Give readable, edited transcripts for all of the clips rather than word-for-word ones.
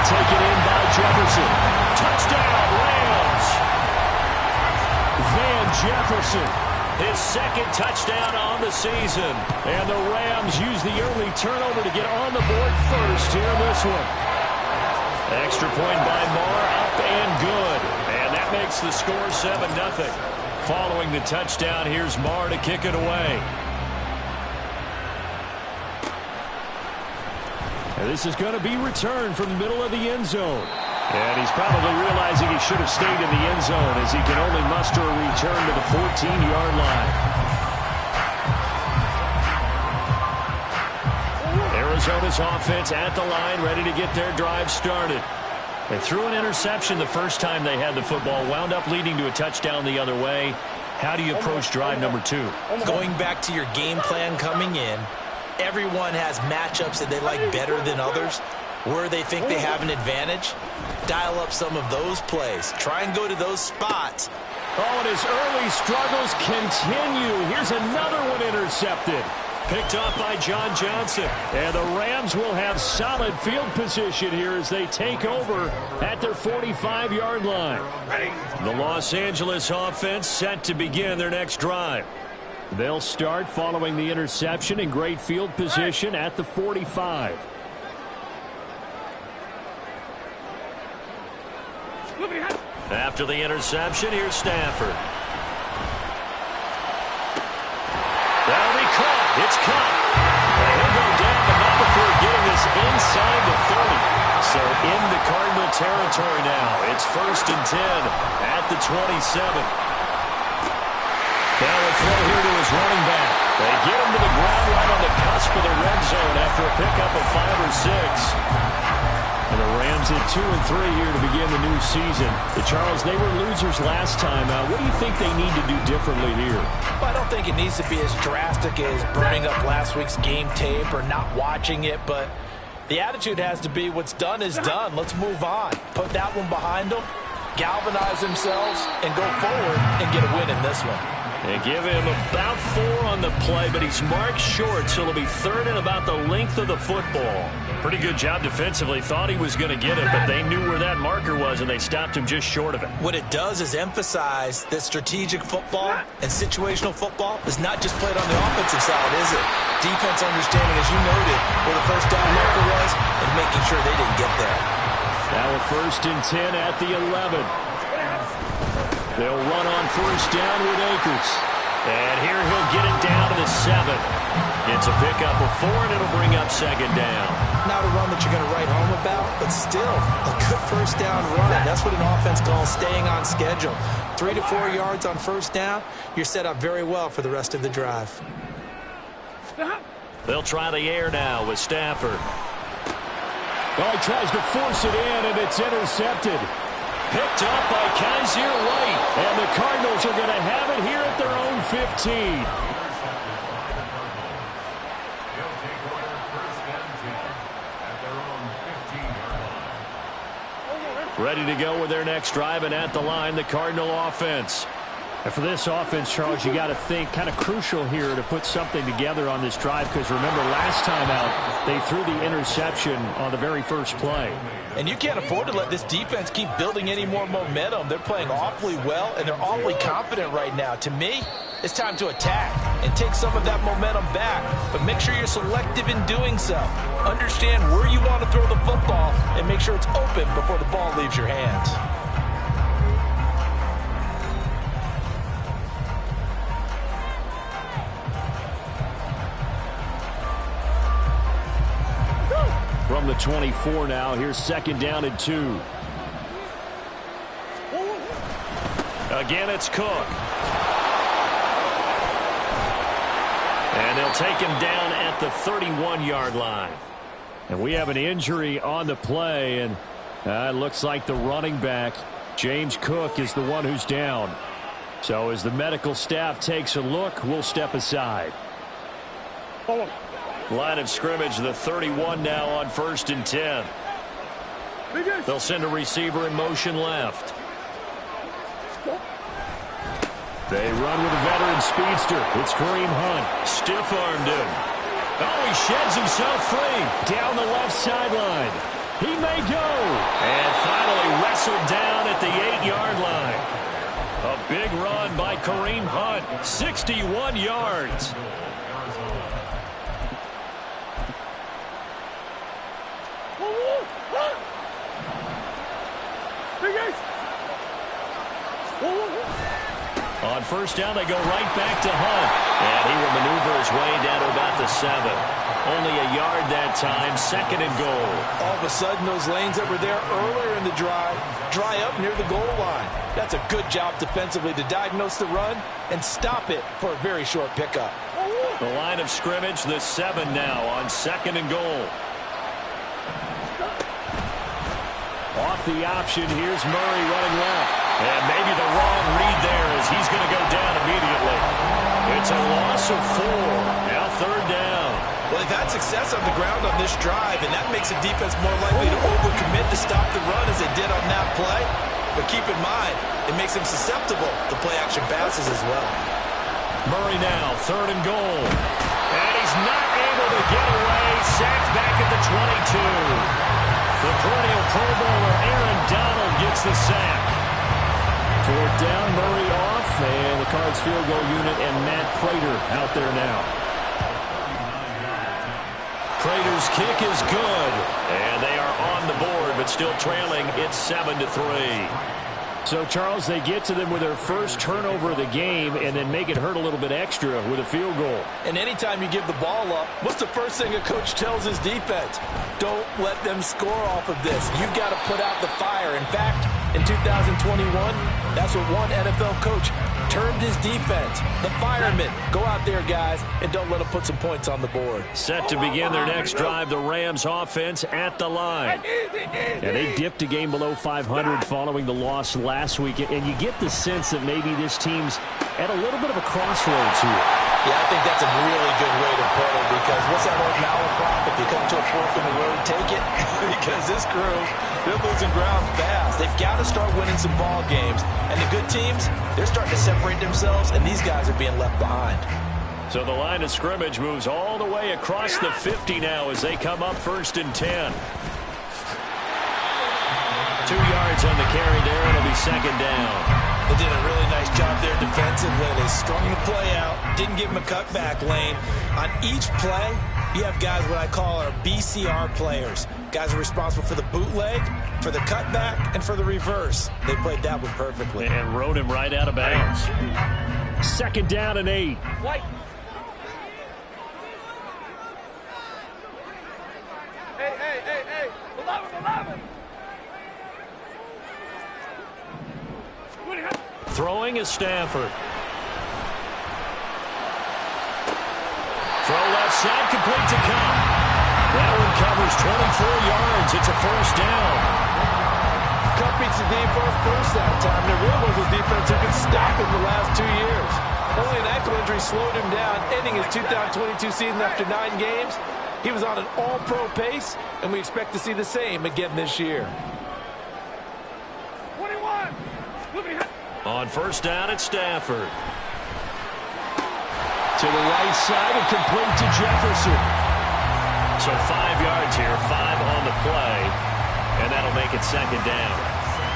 taken in by Jefferson. Touchdown, Rams. Van Jefferson, his second touchdown on the season. And the Rams use the early turnover to get on the board first here in this one. Extra point by Marr, up and good. And that makes the score 7-0. Following the touchdown, here's Marr to kick it away. And this is going to be returned from the middle of the end zone. And he's probably realizing he should have stayed in the end zone as he can only muster a return to the 14-yard line. Arizona's offense at the line, ready to get their drive started. They threw an interception the first time they had the football, wound up leading to a touchdown the other way. How do you approach drive number 2? Going back to your game plan coming in, everyone has matchups that they like better than others. Where they think they have an advantage, dial up some of those plays. Try and go to those spots. Oh, and his early struggles continue. Here's another one intercepted. Picked off by John Johnson. And the Rams will have solid field position here as they take over at their 45-yard line. The Los Angeles offense set to begin their next drive. They'll start following the interception in great field position at the 45. After the interception, here's Stafford. That'll be caught. It's caught. And he'll go down, but not before getting this inside the 30. So into Cardinal territory now. It's 1st and 10 at the 27. Now a throw here to his running back. They get him to the ground right on the cusp of the red zone after a pickup of 5 or 6. And the Rams at 2 and 3 here to begin the new season. Charles, they were losers last time. What do you think they need to do differently here? Well, I don't think it needs to be as drastic as burning up last week's game tape or not watching it, but the attitude has to be what's done is done. Let's move on. Put that one behind them, galvanize themselves, and go forward and get a win in this one. They give him about 4 on the play, but he's marked short, so it'll be 3rd and about the length of the football. Pretty good job defensively. Thought he was going to get it, but they knew where that marker was, and they stopped him just short of it. What it does is emphasize that strategic football and situational football is not just played on the offensive side, is it? Defense understanding, as you noted, where the first down marker was and making sure they didn't get there. Now a 1st and 10 at the 11. They'll run on 1st down with Akers. And here he'll get it down to the 7. It's a pickup of 4, and it'll bring up 2nd down. Not a run that you're going to write home about, but still a good 1st down run. That's what an offense calls staying on schedule. 3 to 4 yards on 1st down. You're set up very well for the rest of the drive. They'll try the air now with Stafford. Oh, he tries to force it in, and it's intercepted. Picked up by Kaiser White. And the Cardinals are going to have it here at their own 15. Ready to go with their next drive, and at the line, the Cardinal offense. And for this offense, Charles, you got to think kind of crucial here to put something together on this drive, because remember last time out, they threw the interception on the very first play. And you can't afford to let this defense keep building any more momentum. They're playing awfully well, and they're awfully confident right now. To me, it's time to attack and take some of that momentum back. But make sure you're selective in doing so. Understand where you want to throw the football and make sure it's open before the ball leaves your hands. From the 24 now, here's 2nd down and 2. Again, it's Cook. And they'll take him down at the 31-yard line. And we have an injury on the play, and it looks like the running back, James Cook, is the one who's down. So as the medical staff takes a look, we'll step aside. Line of scrimmage, the 31 now on 1st and 10. They'll send a receiver in motion left. They run with a veteran speedster. It's Kareem Hunt. Stiff-armed him. Oh, he sheds himself free down the left sideline. He may go. And finally wrestled down at the 8-yard line. A big run by Kareem Hunt. 61 yards. On first down, they go right back to Hunt. And he will maneuver his way down to about the 7. Only a yard that time, 2nd and goal. All of a sudden, those lanes that were there earlier in the drive dry up near the goal line. That's a good job defensively to diagnose the run and stop it for a very short pickup. The line of scrimmage, the 7 now on 2nd and goal. Off the option, here's Murray running left. And maybe the wrong read there as he's going to go down immediately. It's a loss of 4. Now 3rd down. Well, they've had success on the ground on this drive, and that makes the defense more likely to overcommit to stop the run as they did on that play. But keep in mind, it makes them susceptible to play-action passes as well. Murray now, 3rd and goal. And he's not able to get away. Sacked back at the 22. The perennial Pro Bowler Aaron Donald gets the sack. 4th down, Murray off, and the Cards field goal unit and Matt Prater out there now. Prater's kick is good, and they are on the board, but still trailing. It's 7-3. So, Charles, they get to them with their first turnover of the game and then make it hurt a little bit extra with a field goal. And anytime you give the ball up, what's the first thing a coach tells his defense? Don't let them score off of this. You've got to put out the fire. In fact, in 2021, that's what one NFL coach termed his defense. The firemen. Go out there, guys, and don't let them put some points on the board. Set to begin their next drive, the Rams offense at the line. And they dipped a game below 500 following the loss last week. And you get the sense that maybe this team's at a little bit of a crossroads here. Yeah, I think that's a really good way to put it, because what's that old malaprop? If you come to a fork in the road, take it. Because this crew, they're losing ground fast. They've got to start winning some ball games. And the good teams, they're starting to separate themselves, and these guys are being left behind. So the line of scrimmage moves all the way across the 50 now as they come up 1st and 10. 2 yards on the carry there. It'll be 2nd down. They did a really nice job there defensively. They strung the play out, didn't give them a cutback lane. On each play, you have guys what I call our BCR players. Guys are responsible for the bootleg, for the cutback, and for the reverse. They played that one perfectly. And rode him right out of bounds. 2nd down and 8. White. Hey. 11. Throwing is Stafford. Throw left side, complete to Cup. That one covers 24 yards. It's a 1st down. Cup beats the defense first that time. There really was a defense who could stop him the last 2 years. Only an ankle injury slowed him down, ending his 2022 season after 9 games. He was on an all-pro pace, and we expect to see the same again this year. 21. On 1st down, it's Stafford. To the right side and complete to Jefferson. So 5 yards here, 5 on the play, and that'll make it 2nd down.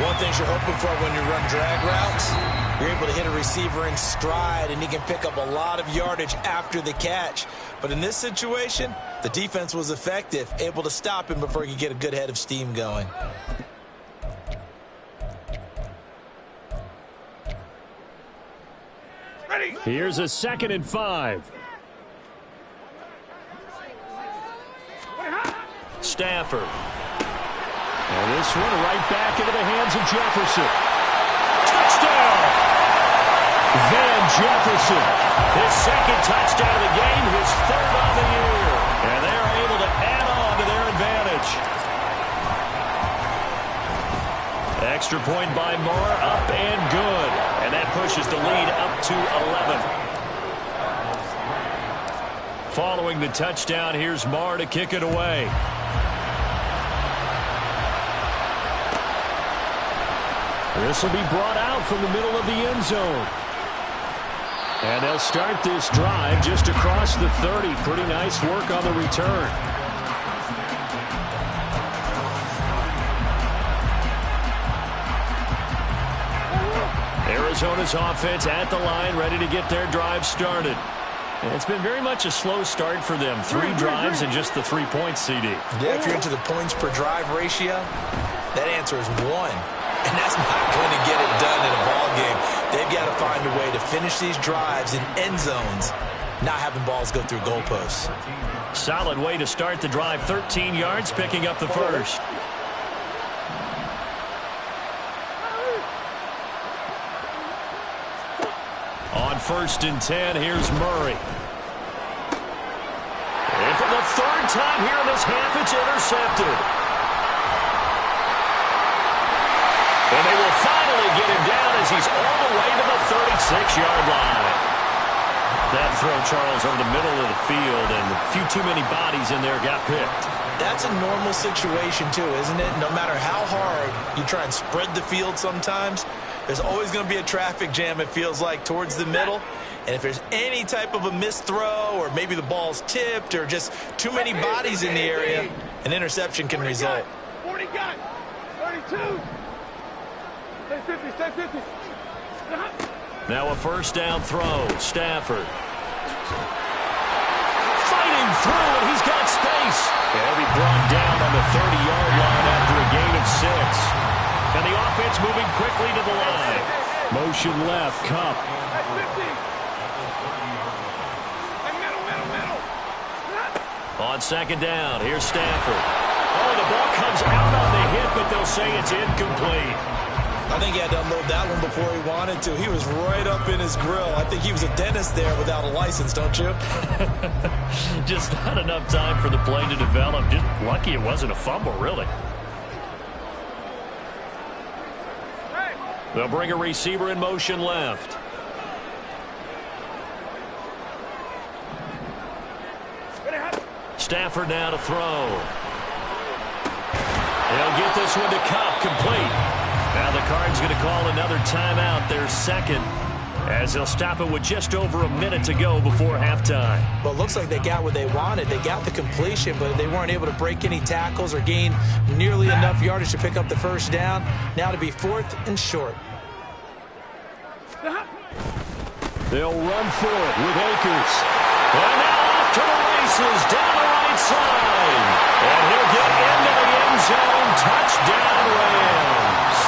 One thing you're hoping for when you run drag routes, you're able to hit a receiver in stride, and he can pick up a lot of yardage after the catch. But in this situation, the defense was effective, able to stop him before he could get a good head of steam going. Here's a 2nd and 5. Stafford. And this one right back into the hands of Jefferson. Touchdown! Van Jefferson. His 2nd touchdown of the game, his 3rd on the year. And they are able to add on to their advantage. Extra point by Moore, up and good. And that pushes the lead up to 11. Following the touchdown, here's Moore to kick it away. This will be brought out from the middle of the end zone. And they'll start this drive just across the 30. Pretty nice work on the return. Arizona's offense at the line, ready to get their drive started. And it's been very much a slow start for them. 3 drives and just the 3 points, CD. Yeah, if you're into the points per drive ratio, that answer is 1. And that's not going to get it done in a ball game. They've got to find a way to finish these drives in end zones, not having balls go through goalposts. Solid way to start the drive. 13 yards, picking up the first. On 1st and 10, here's Murray. And for the 3rd time here in this half, it's intercepted. And they will finally get him down as he's all the way to the 36-yard line. That throw, Charles, over the middle of the field, and a few too many bodies in there got picked. That's a normal situation, too, isn't it? No matter how hard you try and spread the field sometimes, there's always going to be a traffic jam, it feels like, towards the middle. And if there's any type of a missed throw, or maybe the ball's tipped, or just too many bodies in the area, an interception can result. 40 got 32. Stay 50, stay 50. Now a 1st down throw. Stafford. Fighting through, and he's got space. And he'll be brought down on the 30-yard line after a gain of 6. And the offense moving quickly to the line. Motion left, Cup. On 2nd down, here's Stafford. Oh, the ball comes out on the hit, but they'll say it's incomplete. I think he had to unload that one before he wanted to. He was right up in his grill. I think he was a dentist there without a license, don't you? Just not enough time for the play to develop. Just lucky it wasn't a fumble, really. They'll bring a receiver in motion left. Stafford now to throw. He'll get this one to Cup, complete. Now the Cards going to call another timeout, their 2nd, as they'll stop it with just over a minute to go before halftime. Well, it looks like they got what they wanted. They got the completion, but they weren't able to break any tackles or gain nearly enough yardage to pick up the 1st down. Now to be 4th and short. They'll run for it with Akers. And now off to the races down the right side. And he'll get into the end zone. Touchdown, Rams.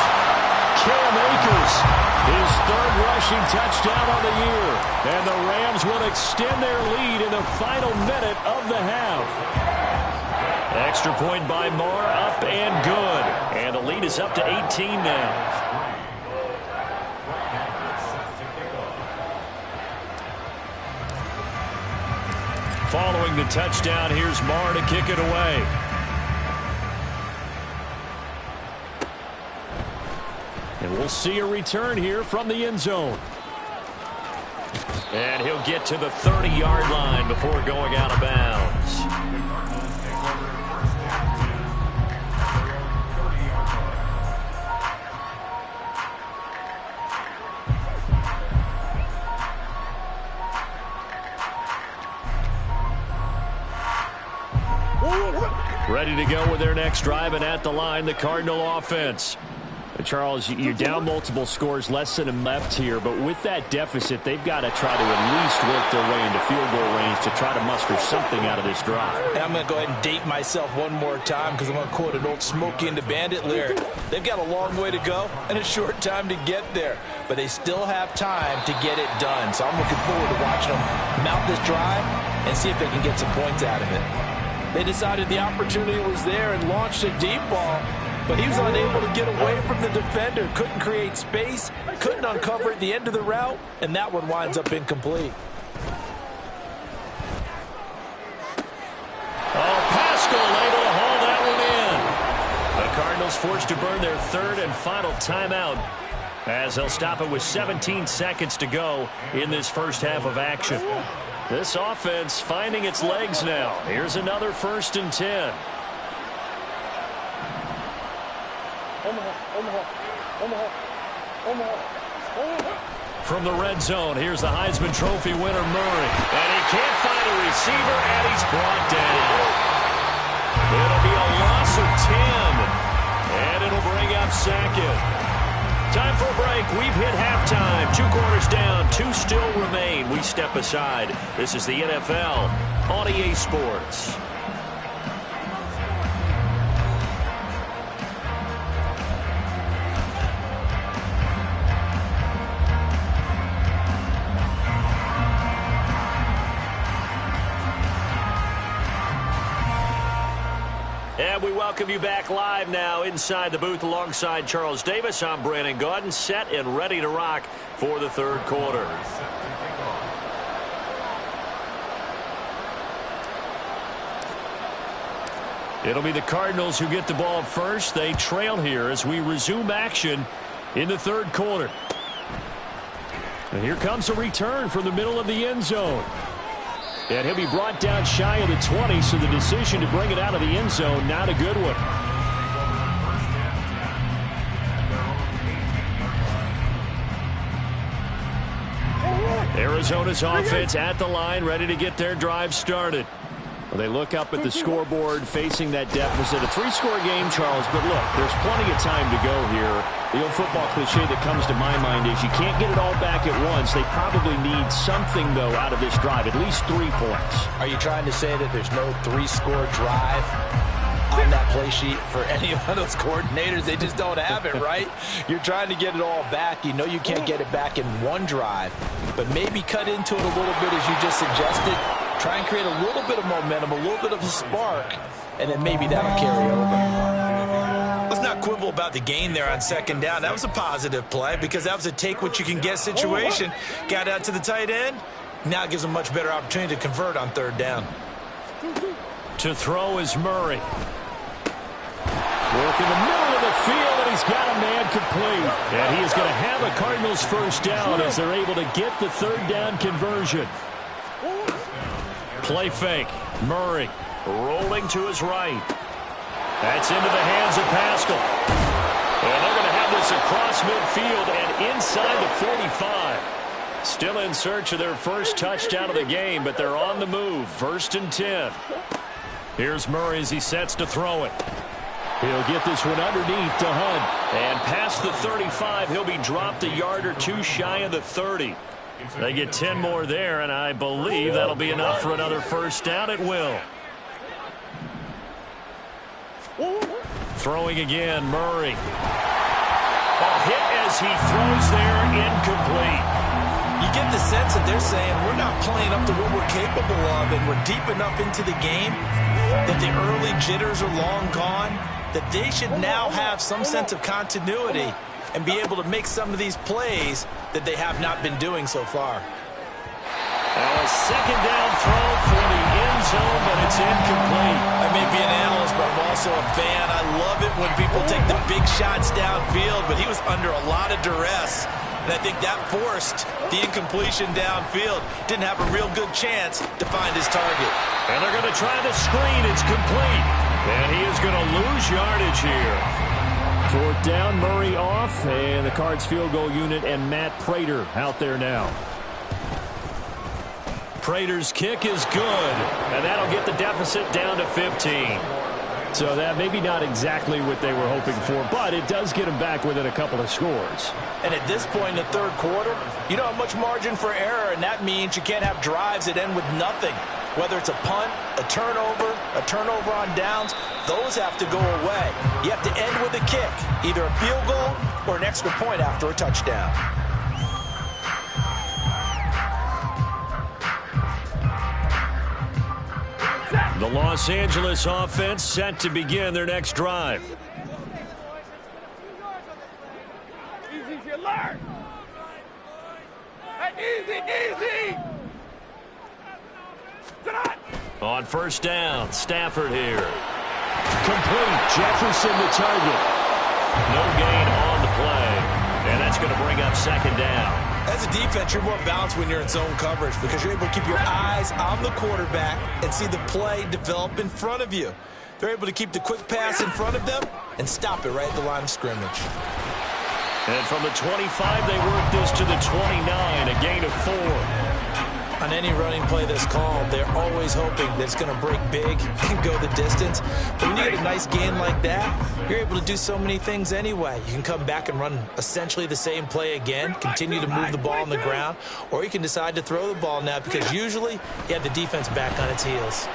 Cam Akers, his 3rd rushing touchdown on the year. And the Rams will extend their lead in the final minute of the half. Extra point by Moore, up and good. And the lead is up to 18 now. Following the touchdown, here's Moore to kick it away. And we'll see a return here from the end zone. And he'll get to the 30-yard line before going out of bounds. Ready to go with their next drive, and at the line, the Cardinal offense. Charles, you're down multiple scores, less than a left here, but with that deficit, they've got to try to at least work their way into field goal range to try to muster something out of this drive. And I'm going to go ahead and date myself one more time because I'm going to quote an old Smokey and the Bandit lyric. They've got a long way to go and a short time to get there, but they still have time to get it done. So I'm looking forward to watching them mount this drive and see if they can get some points out of it. They decided the opportunity was there and launched a deep ball, but he was unable to get away from the defender, couldn't create space, couldn't uncover at the end of the route, and that one winds up incomplete. Oh, Pascal able to haul that one in. The Cardinals forced to burn their 3rd and final timeout as they'll stop it with 17 seconds to go in this first half of action. This offense finding its legs now. Here's another 1st and 10. From the red zone, here's the Heisman Trophy winner, Murray. And he can't find a receiver, and he's brought down. It'll be a loss of 10, and it'll bring up 2nd. Time for a break. We've hit halftime. 2 quarters down. 2 still remain. We step aside. This is the NFL on EA Sports. And we welcome you back live now inside the booth alongside Charles Davis. I'm Brandon Gaudin, set and ready to rock for the third quarter. It'll be the Cardinals who get the ball first. They trail here as we resume action in the third quarter. And here comes a return from the middle of the end zone. And he'll be brought down shy of the 20, so the decision to bring it out of the end zone, not a good one. Arizona's offense at the line, ready to get their drive started. Well, they look up at the scoreboard facing that deficit. A 3-score game, Charles, but look, there's plenty of time to go here. The old football cliche that comes to my mind is you can't get it all back at once. They probably need something, though, out of this drive, at least 3 points. Are you trying to say that there's no 3-score drive on that play sheet for any of those coordinators? They just don't have it, right? You're trying to get it all back. You know you can't get it back in one drive, but maybe cut into it a little bit as you just suggested. Try and create a little bit of momentum, a little bit of a spark, and then maybe that'll carry over. Let's not quibble about the gain there on second down. That was a positive play because that was a take-what-you-can-get situation. Got out to the tight end. Now it gives them a much better opportunity to convert on third down. To throw is Murray. Work in the middle of the field, and he's got a man complete. And he is going to have a Cardinals first down as they're able to get the third down conversion. Play fake. Murray rolling to his right. That's into the hands of Pascal. And they're going to have this across midfield and inside the 45. Still in search of their first touchdown of the game, but they're on the move. 1st and 10. Here's Murray as he sets to throw it. He'll get this one underneath to Hunt. And past the 35, he'll be dropped a yard or 2 shy of the 30. They get 10 more there, and I believe that'll be enough for another first down. It will. Throwing again, Murray. A hit as he throws there, incomplete. You get the sense that they're saying we're not playing up to what we're capable of, and we're deep enough into the game that the early jitters are long gone, that they should now have some sense of continuity and be able to make some of these plays that they have not been doing so far. A second down throw for the end zone, but it's incomplete. I may be an analyst, but I'm also a fan. I love it when people take the big shots downfield, but he was under a lot of duress, and I think that forced the incompletion downfield. Didn't have a real good chance to find his target. And they're going to try the screen. It's complete. And he is going to lose yardage here. 4th down, Murray off, and the Cards field goal unit and Matt Prater out there now. Prater's kick is good, and that'll get the deficit down to 15. So that maybe not exactly what they were hoping for, but it does get them back within a couple of scores. And at this point in the third quarter, you don't have much margin for error, and that means you can't have drives that end with nothing. Whether it's a punt, a turnover on downs, those have to go away. You have to end with a kick, either a field goal or an extra point after a touchdown. The Los Angeles offense set to begin their next drive. Easy, alert! Easy! On first down, Stafford here. Complete. Jefferson the target. No gain on the play. And that's going to bring up second down. As a defense, you're more balanced when you're in zone coverage because you're able to keep your eyes on the quarterback and see the play develop in front of you. They're able to keep the quick pass in front of them and stop it right at the line of scrimmage. And from the 25, they work this to the 29, a gain of 4. On any running play that's called, they're always hoping that it's going to break big and go the distance. But when you get a nice gain like that, you're able to do so many things anyway. You can come back and run essentially the same play again, continue to move the ball on the ground, or you can decide to throw the ball now because usually you have the defense back on its heels.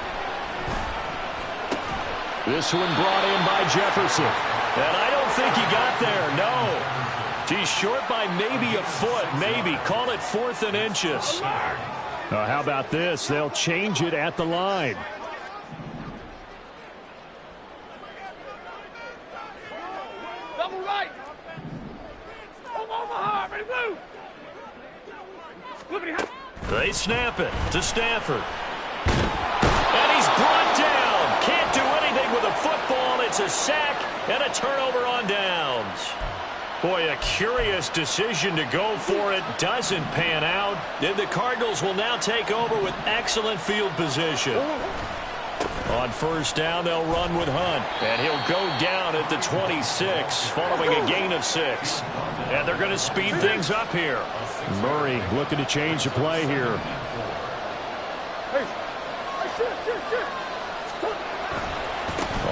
This one brought in by Jefferson. And I don't think he got there, no. He's short by maybe a foot, maybe. Call it 4th and inches. How about this? They'll change it at the line. Double right. Omaha, ready move. They snap it to Stafford. And he's brought down. Can't do anything with a football. It's a sack and a turnover on downs. Boy, a curious decision to go for it. Doesn't pan out. And the Cardinals will now take over with excellent field position. On 1st down, they'll run with Hunt. And he'll go down at the 26, following a gain of 6. And they're going to speed things up here. Murray looking to change the play here.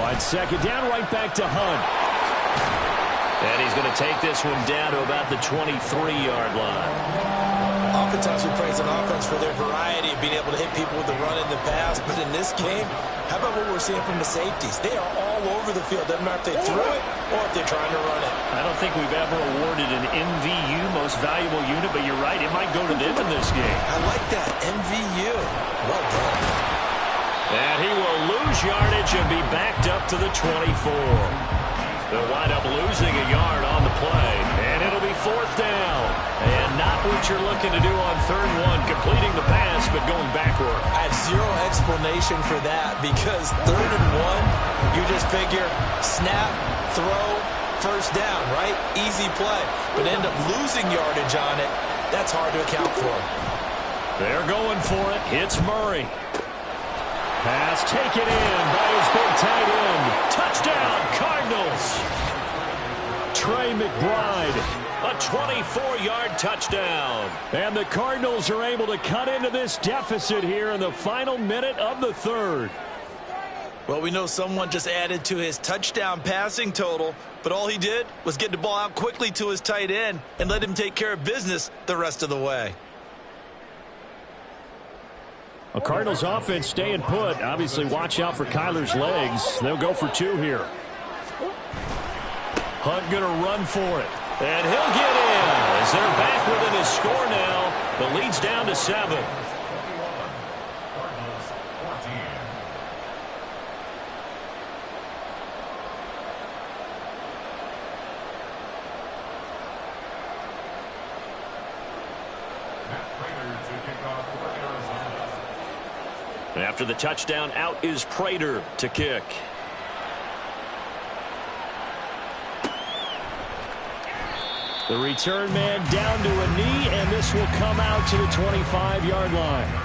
On 2nd down, right back to Hunt. And he's going to take this one down to about the 23-yard line. Oftentimes we praise an offense for their variety of being able to hit people with the run in the pass. But in this game, how about what we're seeing from the safeties? They are all over the field. Doesn't matter if they threw it or if they're trying to run it. I don't think we've ever awarded an MVU, most valuable unit, but you're right. It might go to them in this game. I like that. MVU. Well done. And he will lose yardage and be backed up to the 24. They'll wind up losing a yard on the play. And it'll be 4th down. And not what you're looking to do on 3rd and 1, completing the pass, but going backward. I have zero explanation for that because 3rd and 1, you just figure snap, throw, 1st down, right? Easy play. But end up losing yardage on it. That's hard to account for. They're going for it. Hits Murray. Pass taken in by his big tight end. Touchdown, Cardinals. Trey McBride, a 24-yard touchdown. And the Cardinals are able to cut into this deficit here in the final minute of the 3rd. Well, we know someone just added to his touchdown passing total, but all he did was get the ball out quickly to his tight end and let him take care of business the rest of the way. A Cardinals offense staying put. Obviously, watch out for Kyler's legs. They'll go for 2 here. Hunt going to run for it. And he'll get in as they're back within his score now. The lead's down to 7. After the touchdown, out is Prater to kick. The return man down to a knee, and this will come out to the 25-yard line.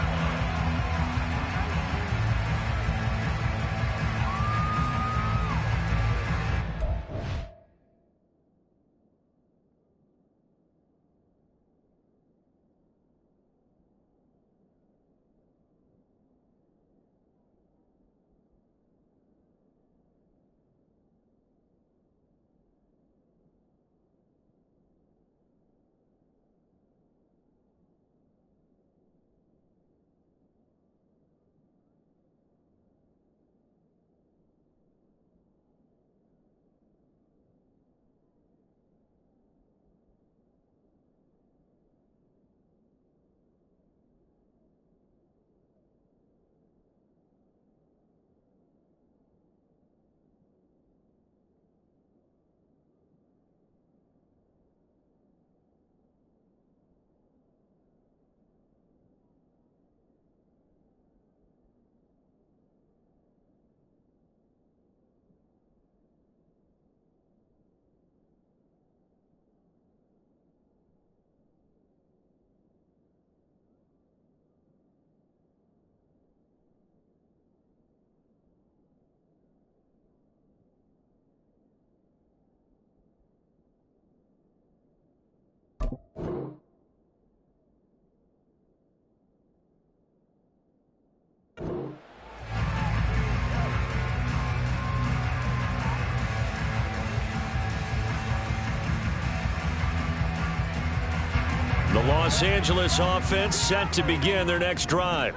Los Angeles offense set to begin their next drive.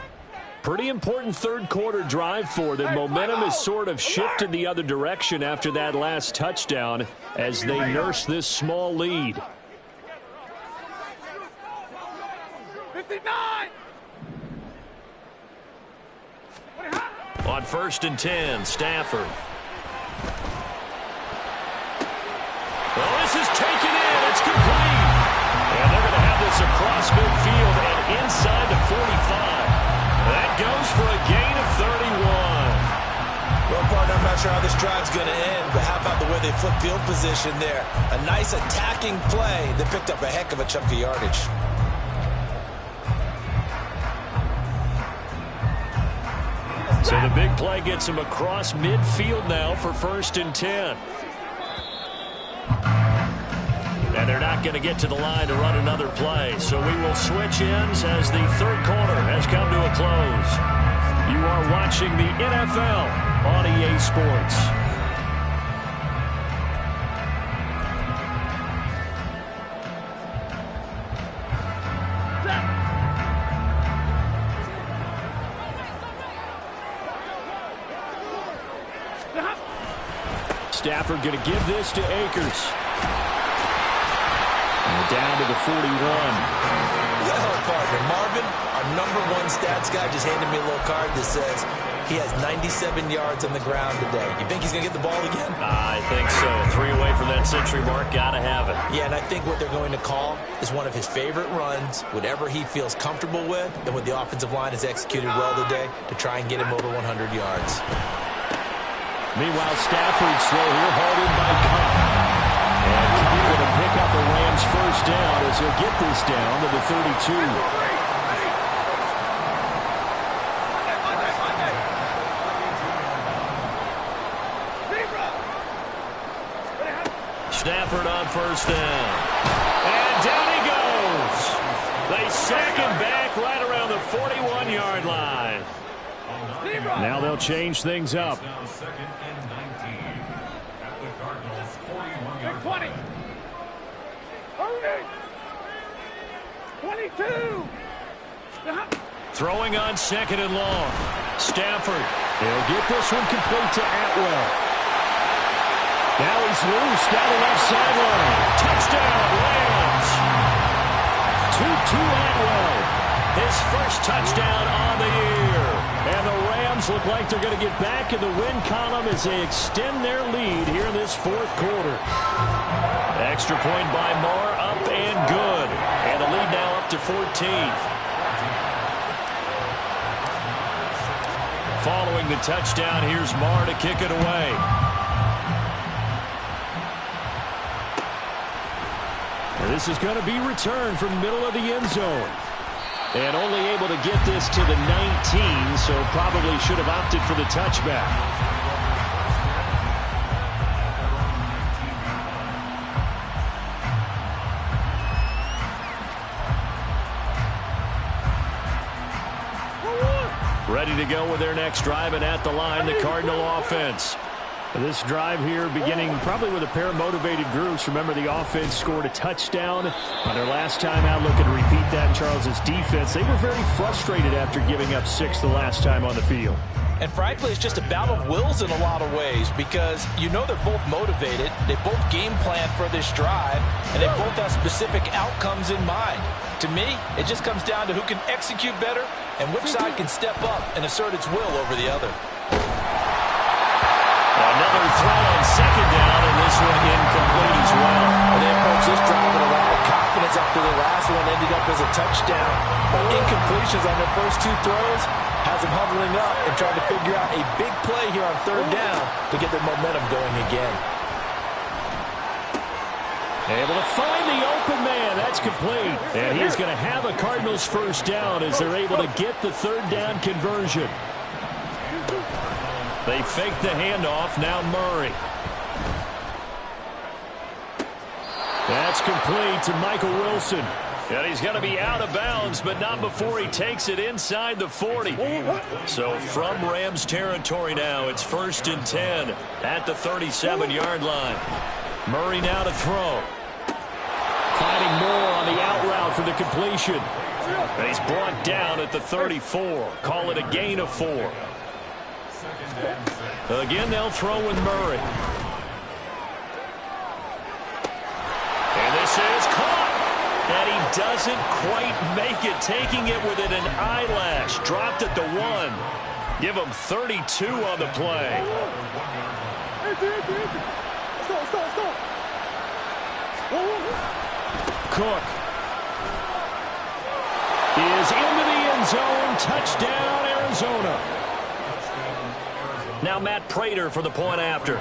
Pretty important third quarter drive for them. Momentum has sort of shifted the other direction after that last touchdown as they nurse this small lead. 59. On 1st and 10, Stafford. Well, this is taken in. It's complete. And they're going to have this across midfield and inside the 45. That goes for a gain of 31. Well, partner, I'm not sure how this drive's going to end, but how about the way they flip field position there? A nice attacking play that picked up a heck of a chunk of yardage. So the big play gets him across midfield now for 1st and 10. And they're not going to get to the line to run another play. So we will switch ends as the third quarter has come to a close. You are watching the NFL on EA Sports. Stafford going to give this to Akers. And down to the 41. Well, partner, Marvin, our #1 stats guy just handed me a little card that says he has 97 yards on the ground today. You think he's going to get the ball again? I think so. 3 away from that century mark. Got to have it. Yeah, and I think what they're going to call is one of his favorite runs, whatever he feels comfortable with, and what the offensive line has executed well today to try and get him over 100 yards. Meanwhile, Stafford's throw here hauled in by Cup. And Cup going to pick up the Rams' first down as he'll get this down to the 32. Stafford on 1st down. And down he goes. They sack him back right around the 41-yard line. Now they'll change things up. 20. 22. Throwing on 2nd and long. Stafford. He'll get this one complete to Atwell. Now he's loose down the left sideline. Touchdown, Rams. 2-2 Atwell. His first touchdown on the year. And the Rams look like they're going to get back in the win column as they extend their lead here in this 4th quarter. Extra point by Marr, up and good. And the lead now up to 14. Following the touchdown, here's Marr to kick it away. And this is going to be returned from the middle of the end zone. And only able to get this to the 19, so probably should have opted for the touchback. Ready to go with their next drive, and at the line, the Cardinal offense. This drive here beginning probably with a pair of motivated groups. Remember, the offense scored a touchdown on their last time out. Looking to repeat that in Charles' defense. They were very frustrated after giving up 6 the last time on the field. And frankly, it's just a battle of wills in a lot of ways because you know they're both motivated. They both game plan for this drive, and they both have specific outcomes in mind. To me, it just comes down to who can execute better and which side can step up and assert its will over the other. Another throw on 2nd down, and this one incomplete as well. And they approach this drive with a lot of confidence after the last one ended up as a touchdown. But incompletions on their first 2 throws has them huddling up and trying to figure out a big play here on 3rd down to get their momentum going again. Able to find the open man. That's complete. And he's going to have a Cardinals first down as they're able to get the 3rd down conversion. They fake the handoff. Now Murray. That's complete to Michael Wilson. And he's going to be out of bounds, but not before he takes it inside the 40. So from Rams territory now, it's 1st and 10 at the 37-yard line. Murray now to throw. Finding more on the out route for the completion. And he's brought down at the 34. Call it a gain of 4. Again, they'll throw with Murray. And this is caught. And he doesn't quite make it, taking it within an eyelash. Dropped at the 1. Give him 32 on the play. Stop. Cook is into the end zone. Touchdown, Arizona. Now Matt Prater for the point after.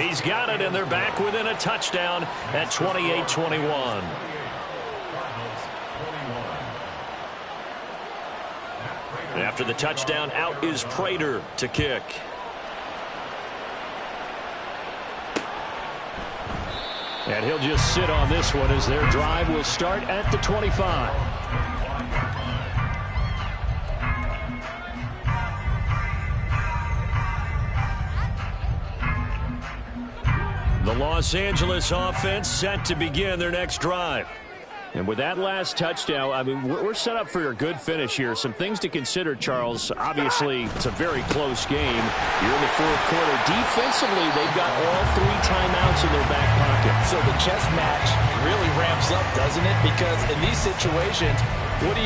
He's got it, and they're back within a touchdown at 28-21. After the touchdown, out is Prater to kick. And he'll just sit on this one as their drive will start at the 25. The Los Angeles offense set to begin their next drive. And with that last touchdown, I mean, we're set up for a good finish here. Some things to consider, Charles. Obviously, it's a very close game. You're in the fourth quarter. Defensively, they've got all 3 timeouts in their back pocket. So the chess match really ramps up, doesn't it? Because in these situations, what do?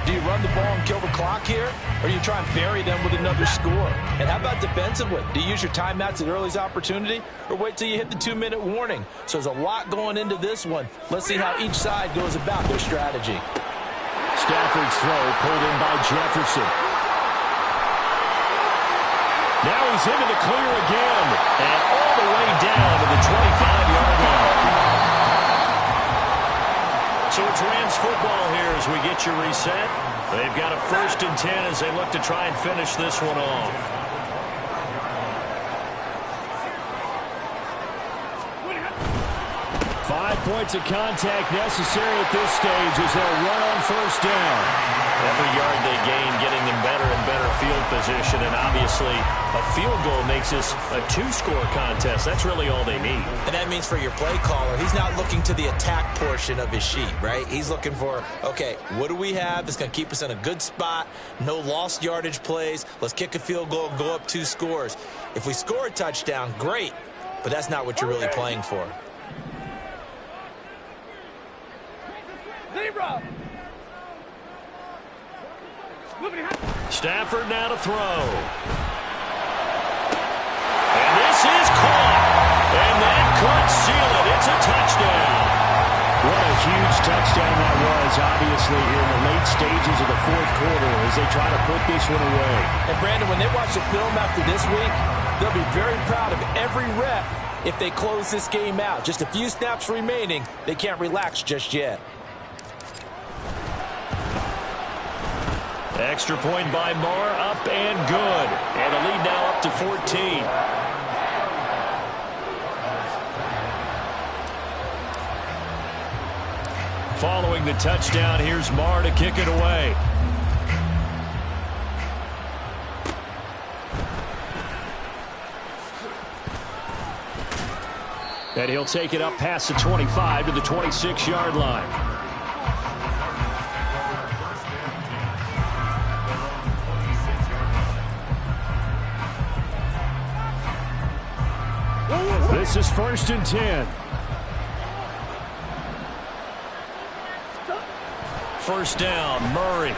Do you run the ball and kill the clock here? Or do you try and bury them with another score? And how about defensively? Do you use your timeouts at early's opportunity? Or wait till you hit the 2-minute warning? So there's a lot going into this one. Let's see how each side goes about their strategy. Stafford's throw pulled in by Jefferson. Now he's into the clear again. And all the way down to the 25-yard line. So it's Rams football here as we get you reset. They've got a 1st and 10 as they look to try and finish this one off. Five points of contact necessary at this stage as they'll run on 1st down. Every yard they gain getting them better and better field position, and obviously a field goal makes this a 2-score contest. That's really all they need. And that means for your play caller, he's not looking to the attack portion of his sheet, right? He's looking for, okay, what do we have that's going to keep us in a good spot? No lost yardage plays. Let's kick a field goal and go up 2 scores. If we score a touchdown, great, but that's not what you're really playing for. Stafford now to throw. And this is caught. And that could seal it. It's a touchdown. What a huge touchdown that was, obviously, here in the late stages of the 4th quarter as they try to put this one away. And, Brandon, when they watch the film after this week, they'll be very proud of every rep if they close this game out. Just a few snaps remaining. They can't relax just yet. Extra point by Marr, up and good. And the lead now up to 14. Following the touchdown, here's Marr to kick it away. And he'll take it up past the 25 to the 26-yard line. This is 1st and 10. 1st down, Murray.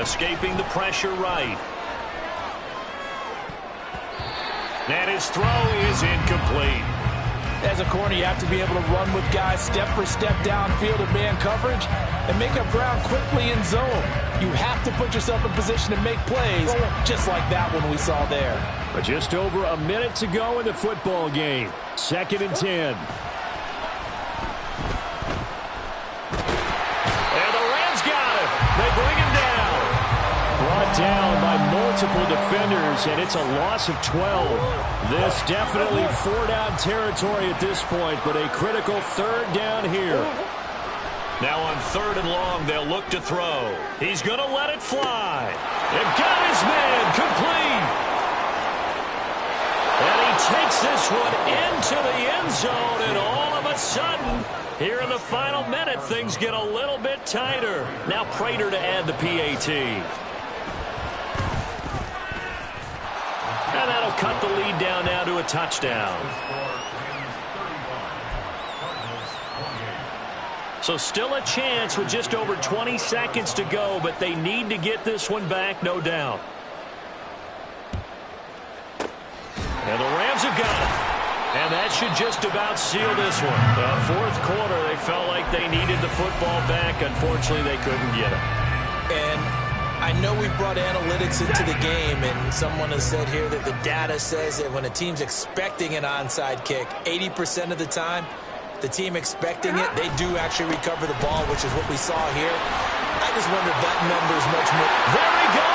Escaping the pressure right. And his throw is incomplete. As a corner, you have to be able to run with guys step for step downfield in man coverage and make up ground quickly in zone. You have to put yourself in position to make plays, just like that one we saw there. But just over a minute to go in the football game. 2nd and 10. And the Rams got him. They bring him down. Brought down by multiple defenders, and it's a loss of 12. This definitely 4-down territory at this point, but a critical 3rd down here. Now on 3rd and long, they'll look to throw. He's going to let it fly. And got his man complete. And he takes this one into the end zone, and all of a sudden, here in the final minute, things get a little bit tighter. Now Prater to add the PAT. And that'll cut the lead down now to a touchdown. So still a chance with just over 20 seconds to go, but they need to get this one back, no doubt. And the Rams have got it. And that should just about seal this one. Fourth quarter, they felt like they needed the football back. Unfortunately, they couldn't get it. And I know we brought analytics into the game, and someone has said here that the data says that when a team's expecting an onside kick, 80% of the time, the team expecting it, they do actually recover the ball, which is what we saw here. I just wonder if that number is much more. There we go.